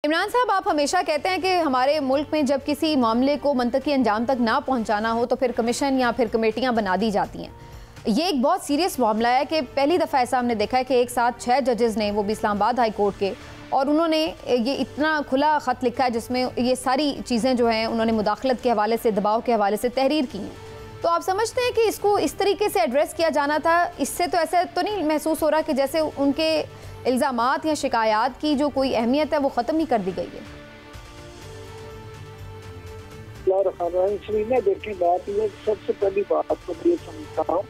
इमरान साहब, आप हमेशा कहते हैं कि हमारे मुल्क में जब किसी मामले को मंतकी अंजाम तक ना पहुंचाना हो तो फिर कमीशन या फिर कमेटियां बना दी जाती हैं। ये एक बहुत सीरियस मामला है कि पहली दफ़ा ऐसा हमने देखा है कि एक साथ 6 जजेस ने, वो भी इस्लामाबाद हाई कोर्ट के, और उन्होंने ये इतना खुला ख़त लिखा है जिसमें ये सारी चीज़ें जो हैं उन्होंने मुदाखलत के हवाले से, दबाव के हवाले से तहरीर की हैं। तो आप समझते हैं कि इसको इस तरीके से एड्रेस किया जाना था? इससे तो ऐसा तो नहीं महसूस हो रहा कि जैसे उनके इल्ज़ामात या शिकायत की जो कोई अहमियत है वो ख़त्म नहीं कर दी गई है? देखें, बात ये सबसे पहली बात तो ये समझता हूँ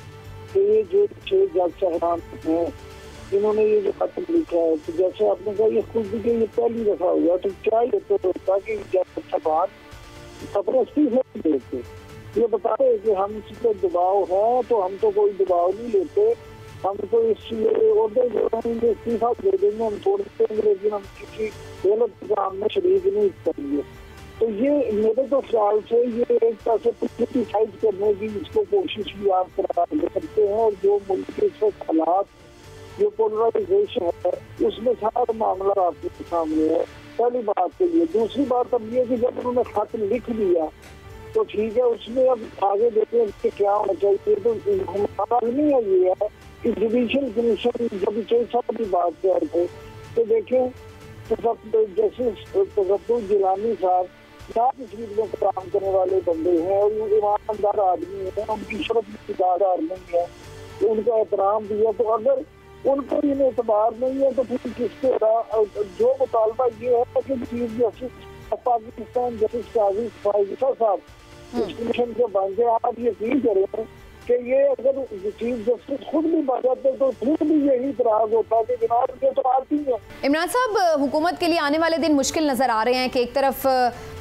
कि ये जो 6 जज साहबान हैं इन्होंने ये जो खत लिखा है, तो जैसे आपने कहा ये खुद भी ये पहली दफा हुआ, तो क्या ये तो होता कि जज साहबान सरपरस्ती नहीं देते, ये बताते कि हम इस पर दबाव है तो हम तो कोई दबाव नहीं लेते, हम तो इस ऑर्डर जो है इस्तीफा दे देंगे, हम छोड़ देंगे, लेकिन हम किसी गलत काम में शरीक नहीं करेंगे। तो ये मेरे तो ख्याल से ये एक तरह से क्रिटिसाइज करने की इसको कोशिश भी आप करा सकते हैं, और जो मुल्क के हालात, जो पोलराइजेशन है, उसमें सारा मामला आपके सामने है, पहली बात के लिए। दूसरी बात अब ये कि जब उन्होंने खत लिख दिया तो ठीक है, उसमें अब आगे देखें कि क्या होना चाहिए। तो हमारा नहीं है ये है कि जुडिशियल कमीशन जब 6 साल की बात कर रहे थे तो देखें जस्टिस तफद्दुल जिलानी साहब फील्ड में काम करने वाले बंदे हैं और ईमानदार आदमी है, उनकी शर्त इकतदार नहीं है, तो उनका एहतराम भी है। तो अगर उनको इन एतबार नहीं है तो फिर किसके जो मुतालबा ये है कि चीफ जस्टिस पाकिस्तान जस्टिस काजी फायजा साहब इस कमीशन के बन गए। आप यकीन करें कि ये अगर चीफ जस्टिस खुद भी बन जाते तो खुद भी यही इतराज होता कि जनाब ये तो आती है। इमरान साहब, हुकूमत के लिए आने वाले दिन मुश्किल नज़र आ रहे हैं कि एक तरफ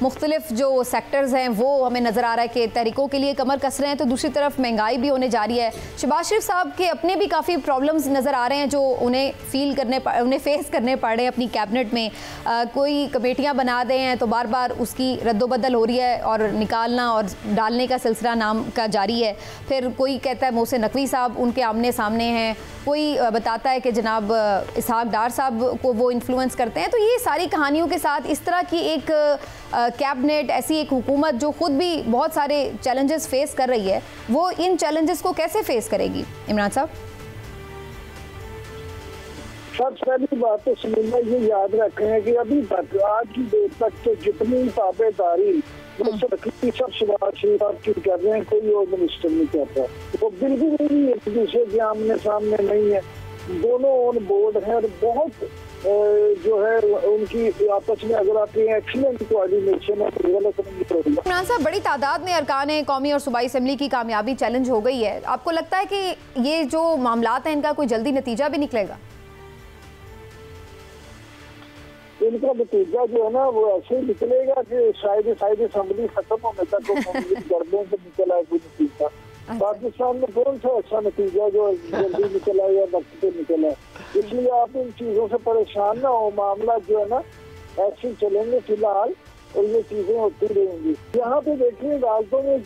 मुख्तलिफ जो सेक्टर्स हैं वो हमें नज़र आ रहा है कि तहरीकों के लिए कमर कस रहे हैं, तो दूसरी तरफ महंगाई भी होने जा रही है। शहबाज शरीफ साहब के अपने भी काफ़ी प्रॉब्लम्स नज़र आ रहे हैं जो उन्हें फेस करने पड़ रहे हैं अपनी कैबिनेट में। कोई कमेटियाँ बना दे हैं तो बार बार उसकी रद्दोबदल हो रही है और निकालना और डालने का सिलसिला नाम का जारी है। फिर कोई कहता है मोहसिन नकवी साहब उनके आमने सामने हैं, कोई बताता है कि जनाब इसहाक डार साहब को वो इन्फ्लुएंस करते हैं। तो ये सारी कहानियों के साथ इस तरह की एक कैबिनेट, ऐसी एक हुकूमत जो खुद भी बहुत सारे चैलेंजेस फेस कर रही है, वो इन चैलेंजेस को कैसे फेस करेगी? इमरान साहब, सबसे पहली बात तो सुनीला ये याद रखें कि अभी तक आज की डेट तक तो जितनी ताबेदारी सब शहबाज शरीफ की कर रहे हैं, कोई और मिनिस्टर नहीं करता, वो बिल्कुल नहीं एक दूसरे के आमने सामने नहीं है, दोनों ऑन बोर्ड हैं और बहुत जो है उनकी आपस में अगर आपकी एक्सीलेंट कोऑर्डिनेशन है तो गलत नहीं होगा। इमरान साहब, बड़ी तादाद में अरकान कौमी और सूबाई असेंबली की कामयाबी चैलेंज हो गई है, आपको लगता है कि ये जो मामलात हैं इनका कोई जल्दी नतीजा भी निकलेगा? इनका नतीजा जो है ना वो ऐसे ही निकलेगा कि शायद असेंबली खत्म होने तक गर्दों से निकला है कोई नतीजा। पाकिस्तान में कौन सा ऐसा नतीजा जो जल्दी निकला है या वक्त पे निकला है? इसलिए आप इन चीजों से परेशान ना हो, मामला जो है ना ऐसे चलेंगे फिलहाल और ये चीजें होती रहेंगी। यहाँ पे देखिए अदालतों में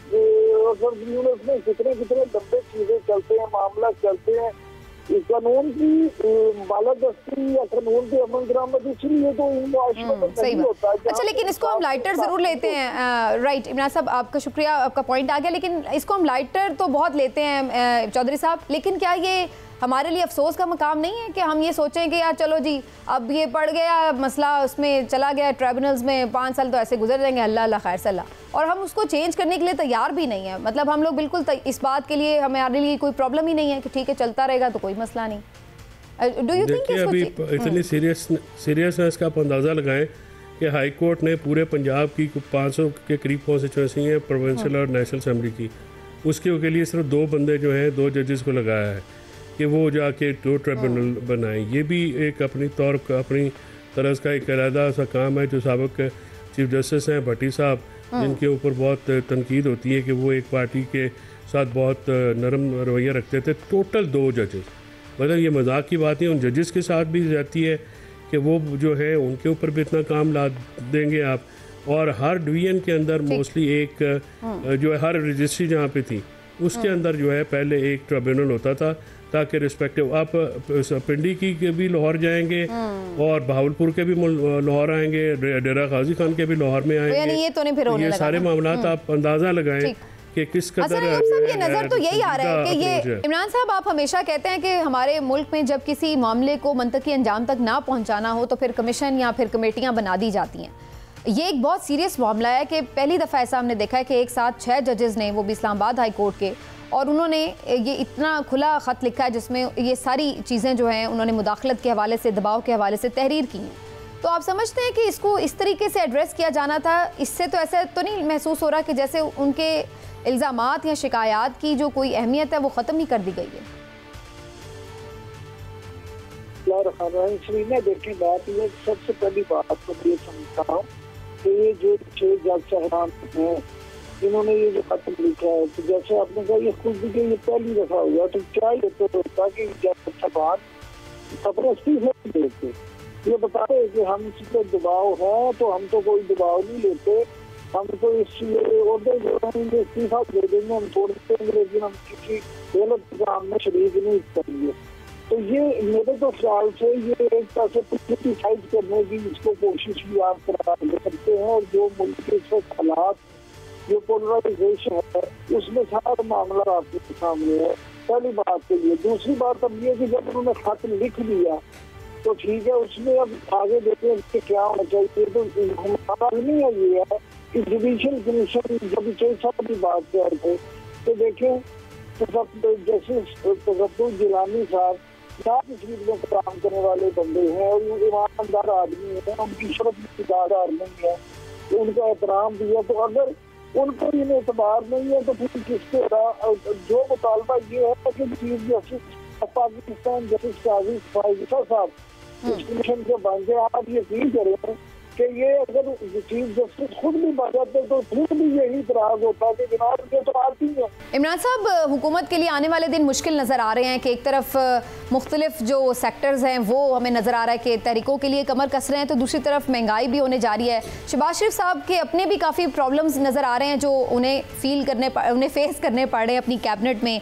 कितने लंबे चीजें चलते हैं, मामला चलते हैं, कानून की बालादस्ती या कानून के अमल दरामद, इसलिए तो इन नहीं होता है। अच्छा, लेकिन इसको हम लाइटर जरूर लेते हैं। राइट इमरान साहब, आपका शुक्रिया, आपका पॉइंट आ गया, लेकिन इसको हम लाइटर तो बहुत लेते हैं चौधरी साहब, लेकिन क्या ये हमारे लिए अफसोस का मकाम नहीं है कि हम ये सोचें कि यार चलो जी अब ये पड़ गया मसला, उसमें चला गया ट्राइब्यूनल्स में, 5 साल तो ऐसे गुजर जाएंगे, अल्लाह अल्लाह खैर सल्ला, और हम उसको चेंज करने के लिए तैयार भी नहीं है। मतलब हम लोग बिल्कुल इस बात के लिए, हमारे लिए कोई प्रॉब्लम ही नहीं है कि ठीक है चलता रहेगा तो कोई मसला नहीं। डू यू थिंक अभी इतनी सीरियसनेस का आप अंदाज़ा लगाएं कि हाई कोर्ट ने पूरे पंजाब की 500 के करीब कॉन्स्टिट्यूंसी है प्रोविंशियल और नेशनल असेंबली की, उसके लिए सिर्फ 2 बंदे जो हैं 2 जजेस को लगाया है कि वो जाके 2 ट्रिब्यूनल बनाएं। ये भी एक अपनी तरह का एक अलहदा सा काम है जो साबिक चीफ जस्टिस हैं भट्टी साहब, जिनके ऊपर बहुत तनकीद होती है कि वो एक पार्टी के साथ बहुत नरम रवैया रखते थे। टोटल 2 जजेस, मतलब ये मजाक की बात है, उन जजेस के साथ भी जाती है कि वो जो है उनके ऊपर भी इतना काम ला देंगे आप। और हर डिवीजन के अंदर मोस्टली एक जो है हर रजिस्ट्री जहाँ पे थी उसके अंदर जो है पहले एक ट्रिब्यूनल होता था ताकि रिस्पेक्टिव आप पिंडी की के भी लाहौर जाएंगे और बहावलपुर के भी लाहौर आएंगे, डेरा गाजी खान के भी लाहौर में आएंगे। ये तो नहीं फिर होने ये लगा सारे मामला आप अंदाजा लगाएं कि किस कदर ये नजर तो यही आ रहा है कि ये इमरान साहब, आप हमेशा कहते हैं कि हमारे मुल्क में जब किसी मामले को मंतकी अंजाम तक ना पहुंचाना हो तो फिर कमीशन या फिर कमेटियां बना दी जाती हैं। ये एक बहुत सीरियस मामला है कि पहली दफ़ा ऐसा हमने देखा है कि एक साथ 6 जजेस ने, वो भी इस्लामाबाद हाई कोर्ट के, और उन्होंने ये इतना खुला ख़त लिखा है जिसमें ये सारी चीज़ें जो हैं उन्होंने मुदाखलत के हवाले से, दबाव के हवाले से तहरीर की हैं। तो आप समझते हैं कि इसको इस तरीके से एड्रेस किया जाना था? इससे तो ऐसा तो नहीं महसूस हो रहा कि जैसे उनके इल्ज़ामात या शिकायत की जो कोई अहमियत है वो ख़त्म नहीं कर दी गई है? देखें, बात ये सबसे पहली बात तो ये समझता हूँ कि ये जो 6 जज साहबान हैं इन्होंने ये जो खत लिखा है, तो जैसे आपने कहा ये खुद भी ये पहली दफा हुआ, तो क्या ये तो होता कि जज साहबान खबरें इस्तीफे देते, ये बताते कि हम इस पर दबाव है तो हम तो कोई दबाव नहीं लेते, हम तो इस ओहदे जो है इस्तीफा दे देंगे, हम छोड़ देंगे, लेकिन हम किसी गलत काम में शरीक नहीं करेंगे। तो ये मेरे तो ख्याल से ये एक तरह से क्रिटिसाइज करने की इसको कोशिश भी आप करा सकते हैं, और जो मुल्क के हालात, जो पोलराइजेशन है, उसमें सारा मामला आपके सामने है, पहली बात के लिए। दूसरी बात अब ये कि जब उन्होंने खत लिख दिया तो ठीक है, उसमें अब आगे देखें कि क्या होना चाहिए। तो हमारा नहीं है ये है कि जुडिशियल कमीशन जब 6 साल की बात कर रहे थे, तो देखें जस्टिस तफद्दुल जिलानी साहब इस फील्ड में काम करने वाले बंदे हैं और ईमानदार आदमी है, उनकी शर्त इकतदार नहीं है, तो उनका एहतराम भी है। तो अगर उनको इन एतबार नहीं है तो फिर किसके जो मुतालबा ये है कि चीफ जस्टिस पाकिस्तान जस्टिस काजी फायजा साहब इस कमीशन के बन गए। आप यकीन करें कि ये अगर चीफ जस्टिस खुद भी बन जाते तो फिर भी यही इतराज होता कि जनाब ये तो आती है। इमरान साहब, हुकूमत के लिए आने वाले दिन मुश्किल नज़र आ रहे हैं कि एक तरफ मुख्तलिफ जो सेक्टर्स हैं वो हमें नज़र आ रहा है कि तहरीकों के लिए कमर कस रहे हैं, तो दूसरी तरफ महंगाई भी होने जा रही है। शहबाज शरीफ साहब के अपने भी काफ़ी प्रॉब्लम्स नज़र आ रहे हैं जो उन्हें फेस करने पड़ रहे हैं अपनी कैबिनेट में।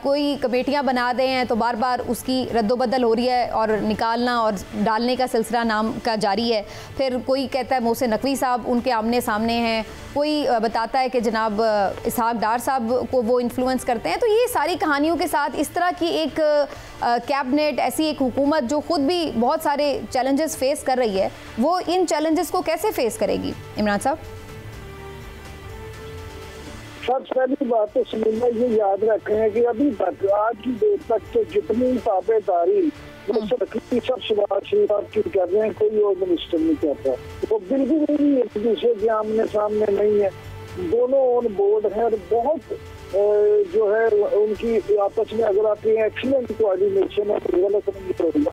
कोई कमेटियाँ बना दे हैं तो बार बार उसकी रद्दोबदल हो रही है और निकालना और डालने का सिलसिला नाम का जारी है। फिर कोई कहता है मोहसिन नकवी साहब उनके आमने सामने हैं, कोई बताता है कि जनाब इसहाक डार साहब को वो इन्फ्लुएंस करते हैं। तो ये सारी कहानियों के साथ इस तरह की एक कैबिनेट, ऐसी एक हुकूमत जो खुद भी बहुत सारे चैलेंजेस फेस कर रही है, वो इन चैलेंजेस को कैसे फेस करेगी? इमरान साहब, सबसे पहली बात तो सुनील ये याद रखें कि अभी तक आज की डेट तक तो जितनी ताबेदारी सब शहबाज शरीफ आपकी कर रहे हैं, कोई और मिनिस्टर नहीं करता। वो बिल्कुल भी एक दूसरे के आमने सामने नहीं है, दोनों ऑन बोर्ड है और बहुत जो है उनकी आपस में अगर आपकी एक्सीलेंट कोऑर्डिनेशन है तो गलत नहीं होगा।